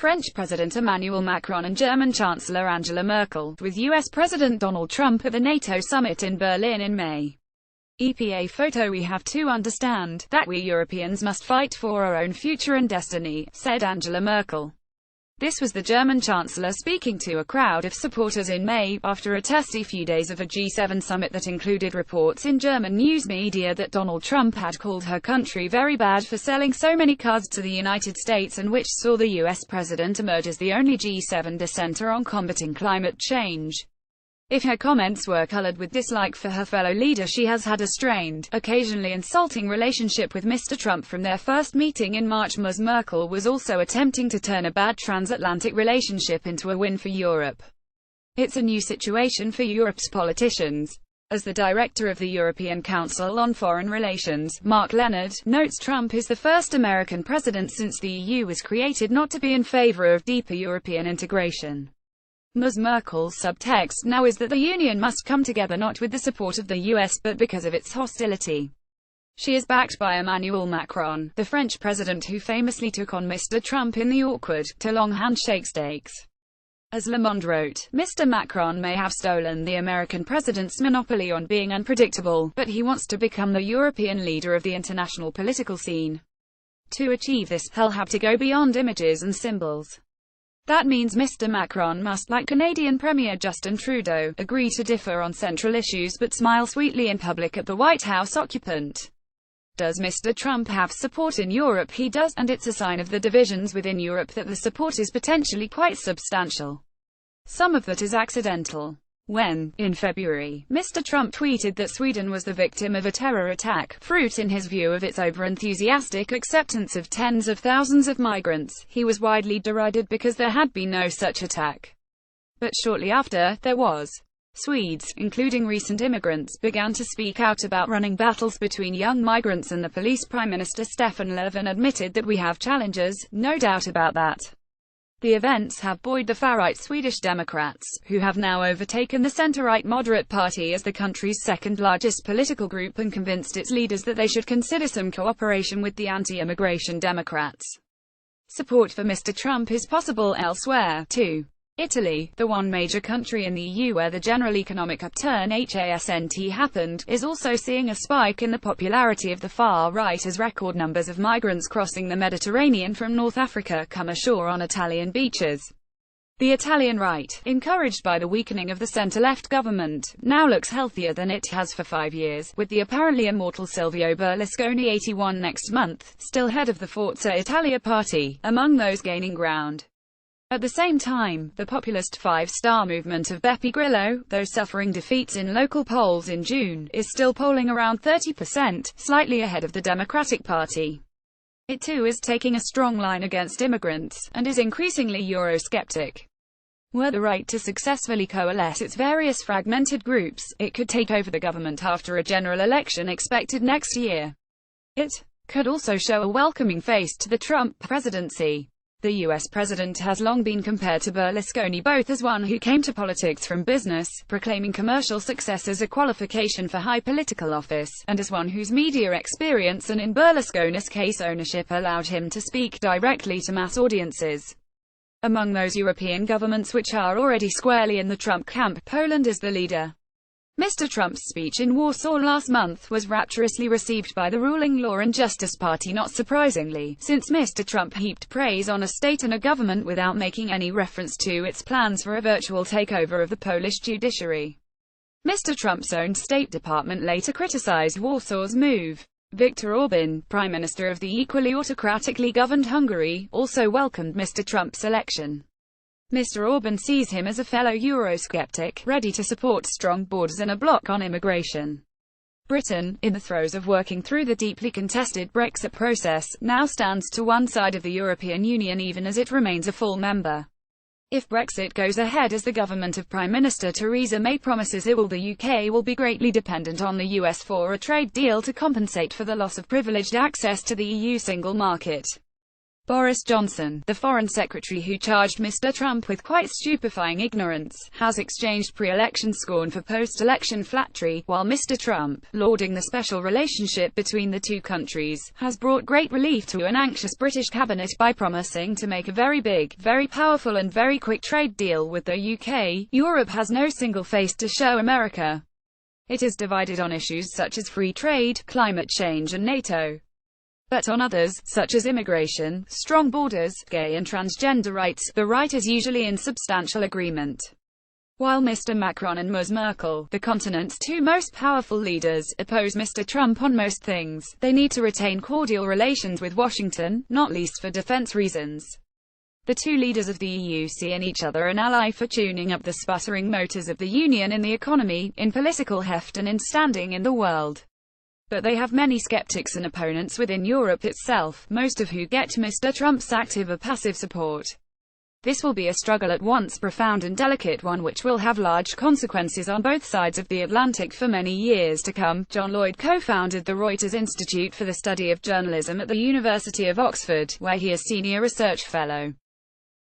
French President Emmanuel Macron and German Chancellor Angela Merkel, with US President Donald Trump at the NATO summit in Berlin in May. EPA photo. We have to understand that we Europeans must fight for our own future and destiny, said Angela Merkel. This was the German Chancellor speaking to a crowd of supporters in May, after a testy few days of a G7 summit that included reports in German news media that Donald Trump had called her country very bad for selling so many cars to the United States, and which saw the US president emerge as the only G7 dissenter on combating climate change. If her comments were colored with dislike for her fellow leader, she has had a strained, occasionally insulting relationship with Mr. Trump from their first meeting in March. Ms. Merkel was also attempting to turn a bad transatlantic relationship into a win for Europe. It's a new situation for Europe's politicians. As the director of the European Council on Foreign Relations, Mark Leonard, notes, Trump is the first American president since the EU was created not to be in favor of deeper European integration. Ms. Merkel's subtext now is that the Union must come together not with the support of the US but because of its hostility. She is backed by Emmanuel Macron, the French president who famously took on Mr. Trump in the awkward, too long handshake stakes. As Le Monde wrote, Mr. Macron may have stolen the American president's monopoly on being unpredictable, but he wants to become the European leader of the international political scene. To achieve this, he'll have to go beyond images and symbols. That means Mr. Macron must, like Canadian Premier Justin Trudeau, agree to differ on central issues but smile sweetly in public at the White House occupant. Does Mr. Trump have support in Europe? He does, and it's a sign of the divisions within Europe that the support is potentially quite substantial. Some of that is accidental. When, in February, Mr. Trump tweeted that Sweden was the victim of a terror attack, fruit in his view of its over-enthusiastic acceptance of tens of thousands of migrants, he was widely derided because there had been no such attack. But shortly after, there was. Swedes, including recent immigrants, began to speak out about running battles between young migrants and the police. Prime Minister Stefan Löfven admitted that we have challenges, no doubt about that. The events have buoyed the far-right Swedish Democrats, who have now overtaken the centre-right Moderate Party as the country's second-largest political group, and convinced its leaders that they should consider some cooperation with the anti-immigration Democrats. Support for Mr. Trump is possible elsewhere, too. Italy, the one major country in the EU where the general economic upturn hasn't happened, is also seeing a spike in the popularity of the far right as record numbers of migrants crossing the Mediterranean from North Africa come ashore on Italian beaches. The Italian right, encouraged by the weakening of the centre-left government, now looks healthier than it has for 5 years, with the apparently immortal Silvio Berlusconi, 81 next month, still head of the Forza Italia party, among those gaining ground. At the same time, the populist Five-Star Movement of Beppe Grillo, though suffering defeats in local polls in June, is still polling around 30%, slightly ahead of the Democratic Party. It too is taking a strong line against immigrants, and is increasingly Eurosceptic. Were the right to successfully coalesce its various fragmented groups, it could take over the government after a general election expected next year. It could also show a welcoming face to the Trump presidency. The US president has long been compared to Berlusconi, both as one who came to politics from business, proclaiming commercial success as a qualification for high political office, and as one whose media experience and, in Berlusconi's case, ownership allowed him to speak directly to mass audiences. Among those European governments which are already squarely in the Trump camp, Poland is the leader. Mr. Trump's speech in Warsaw last month was rapturously received by the ruling Law and Justice Party, not surprisingly, since Mr. Trump heaped praise on a state and a government without making any reference to its plans for a virtual takeover of the Polish judiciary. Mr. Trump's own State Department later criticized Warsaw's move. Viktor Orban, Prime Minister of the equally autocratically governed Hungary, also welcomed Mr. Trump's election. Mr. Orban sees him as a fellow Eurosceptic, ready to support strong borders and a bloc on immigration. Britain, in the throes of working through the deeply contested Brexit process, now stands to one side of the European Union even as it remains a full member. If Brexit goes ahead as the government of Prime Minister Theresa May promises it will, the UK will be greatly dependent on the US for a trade deal to compensate for the loss of privileged access to the EU single market. Boris Johnson, the Foreign Secretary who charged Mr. Trump with quite stupefying ignorance, has exchanged pre-election scorn for post-election flattery, while Mr. Trump, lauding the special relationship between the two countries, has brought great relief to an anxious British cabinet by promising to make a very big, very powerful and very quick trade deal with the UK. Europe has no single face to show America. It is divided on issues such as free trade, climate change and NATO. But on others, such as immigration, strong borders, gay and transgender rights, the right is usually in substantial agreement. While Mr. Macron and Ms. Merkel, the continent's two most powerful leaders, oppose Mr. Trump on most things, they need to retain cordial relations with Washington, not least for defense reasons. The two leaders of the EU see in each other an ally for tuning up the sputtering motors of the Union in the economy, in political heft and in standing in the world. But they have many skeptics and opponents within Europe itself, most of who get Mr. Trump's active or passive support. This will be a struggle at once profound and delicate, one which will have large consequences on both sides of the Atlantic for many years to come. John Lloyd co-founded the Reuters Institute for the Study of Journalism at the University of Oxford, where he is Senior Research Fellow.